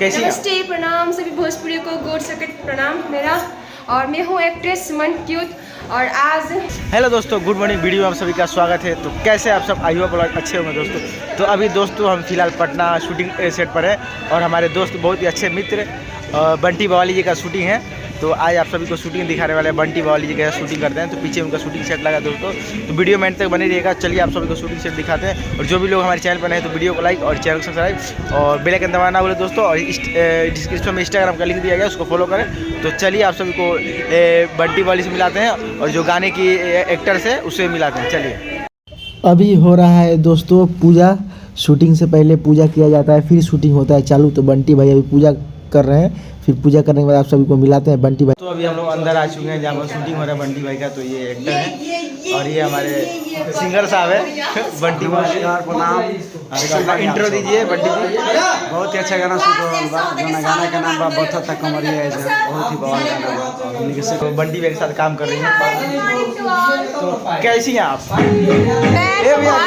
कैसी नमस्ते, प्रणाम सभी भोजपुरी को, गोड सकट प्रणाम मेरा। और मैं हूँ एक्ट्रेस सुमन क्यूट। और आज हेलो दोस्तों, गुड मॉर्निंग। वीडियो में आप सभी का स्वागत है। तो कैसे आप सब, आई होप अच्छे होंगे दोस्तों। तो अभी दोस्तों हम फिलहाल पटना शूटिंग सेट पर है और हमारे दोस्त बहुत ही अच्छे मित्र बंटी बवाली जी का शूटिंग है। तो आज आप सभी को शूटिंग दिखाने वाले हैं। बंटी बवाली जी का शूटिंग करते हैं, तो पीछे उनका शूटिंग सेट लगा दोस्तों। तो वीडियो में एंड तक बने रहिएगा। चलिए आप सभी को शूटिंग सेट दिखाते हैं। और जो भी लोग हमारे चैनल पर नए हैं तो वीडियो को लाइक और चैनल को सब्सक्राइब और बेल आइकन दबाना बोले दोस्तों। और डिस्क्रिप्शन में इंस्टाग्राम का लिंक दिया गया, उसको फॉलो करें। तो चलिए आप सभी को बंटी बवाली से मिलाते हैं और जो गाने की एक्टर्स है उससे मिलाते हैं। चलिए, अभी हो रहा है दोस्तों पूजा। शूटिंग से पहले पूजा किया जाता है, फिर शूटिंग होता है चालू। तो बंटी भाई अभी पूजा कर रहे हैं, फिर पूजा करने के बाद आप सभी को मिलाते हैं बंटी भाई। तो अभी हम लोग अंदर आ चुके हैं जहाँ पर शूटिंग हो रहा है बंटी भाई का। तो ये एक्टर है और ये हमारे सिंगर साहब है बंटी भाई। प्रणाम। इंट्रो दीजिए बंटी जी। बहुत ही अच्छा गाना शूट हो रहा बा। गाना गाना का नाम बा बथा तक कमरिया है। बहुत ही बवाल गाना बा और हमनी के से तो बंटी भाई के साथ काम कर रही हैं। तो कैसी हैं आप? ए भैया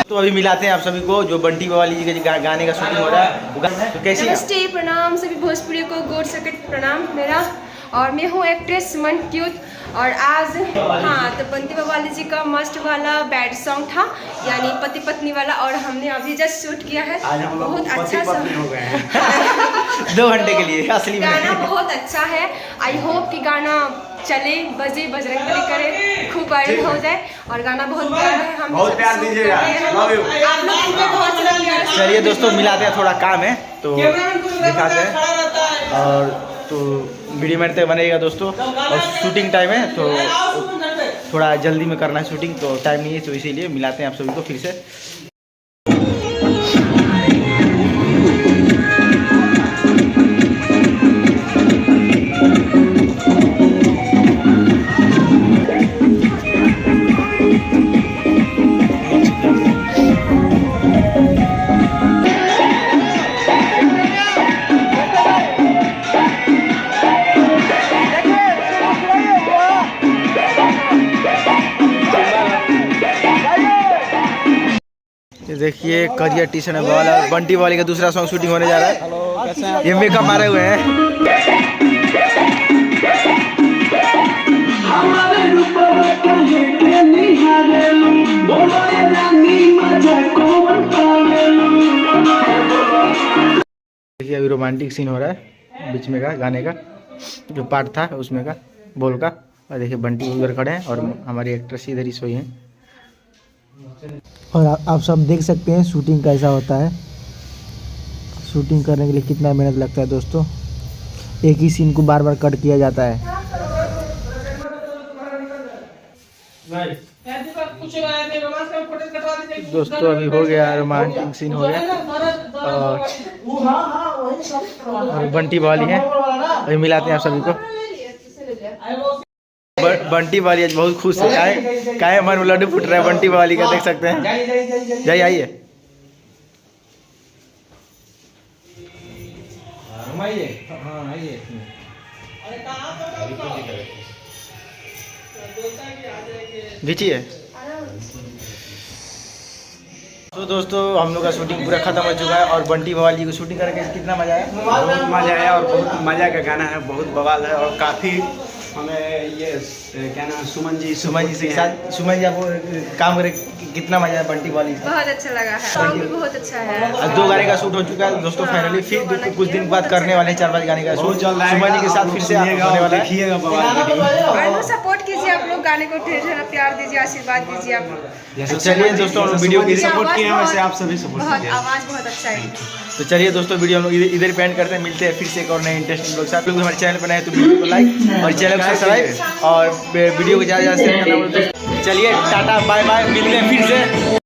तो अभी मिलाते हैं आप सभी को जो बंटी बवाली जी के गाने का शूटिंग हो रहा है। तो कैसी है? नमस्ते, प्रणाम सभी भोजपुरी को, गोड सकट प्रणाम मेरा। और मैं हूँ एक्ट्रेस सुमन क्यूट। और आज तो बंटी बवाली जी का मस्त वाला बैड सॉन्ग था, यानी पति पत्नी वाला। और हमने अभी जस्ट शूट किया है। आज हम लोग बहुत अच्छा पति-पत्नी हो गए हैं 2 घंटे के लिए असली में। गाना बहुत अच्छा है। आई होप कि गाना चले, बजे, बजरंगबली करे, खूब वायरल हो जाए। और गाना बहुत प्यारा है। हम बहुत प्यार दीजिएगा। Love you. आप लोग हमको बहुत ज़्यादा प्यार। चलिए दोस्तों मिलाते हैं, थोड़ा काम है तो दिखाते हैं। और तो वीडियो में तक बनेगा दोस्तों। और शूटिंग टाइम है तो थोड़ा जल्दी में करना है शूटिंग, तो टाइम नहीं है, तो इसीलिए मिलाते हैं आप सभी को फिर से। देखिए करियर टीशन वाला बंटी वाली का दूसरा सॉन्ग शूटिंग होने जा रहा है। ये मेकअप मारे हुए हैं। देखिए अभी रोमांटिक सीन हो रहा है बीच में का गाने का जो पार्ट था उसमें का बोल का। और देखिए बंटी उधर खड़े हैं और हमारी एक्ट्रेस इधर ही सोई हैं। और आप सब देख सकते हैं शूटिंग कैसा होता है। शूटिंग करने के लिए कितना मेहनत लगता है दोस्तों। एक ही सीन को बार बार कट किया जाता है। दोस्तों अभी हो गया रोमांटिक सीन हो गया और बंटी वाली है। अभी मिलाते हैं आप सभी को। बंटी वाली आज बहुत खुश है। काहे मन में लड्डू फूट रहा है बंटी वाली का, देख सकते हैं। जाइए आइए। खींचिए। तो दोस्तों हम लोग का शूटिंग पूरा खत्म हो चुका है और बंटी बवाली जी को शूटिंग करके कितना मजा आया? बहुत मजा आया और बहुत मजा का गाना है, बहुत बवाल है। और काफ़ी हमें ये क्या नाम है, सुमन जी सुमन जी के साथ। सुमन जी आपको काम करे कितना मजा है बंटी वाली? बहुत अच्छा लगा है, सॉन्ग भी बहुत अच्छा है। 2 गाने का शूट हो चुका है दोस्तों फाइनली, फिर कुछ दिन बाद करने वाले हैं 4-5 गाने का शूट सुमन जी के साथ फिर से होने वाला है। देखिएगा बवाल और सपोर्ट कीजिए आप लोग, गाने को ढेर सारा प्यार दीजिए, आशीर्वाद दीजिए आप लोग। चलिए दोस्तों वीडियो की सपोर्ट किए हैं वैसे आप सभी सपोर्ट बहुत कीजिए। आवाज़ बहुत अच्छा है। तो चलिए दोस्तों वीडियो हम लोग इधर पे एंड करते हैं, मिलते हैं फिर से एक और नए इंटरेस्टिंग लोग साथ। लोग हमारे चैनल पर नए हैं तो वीडियो को लाइक और चैनल को सब्सक्राइब और वीडियो को ज़्यादा से ज़्यादा शेयर करना। चलिए टाटा बाय बाय, मिलते हैं फिर से।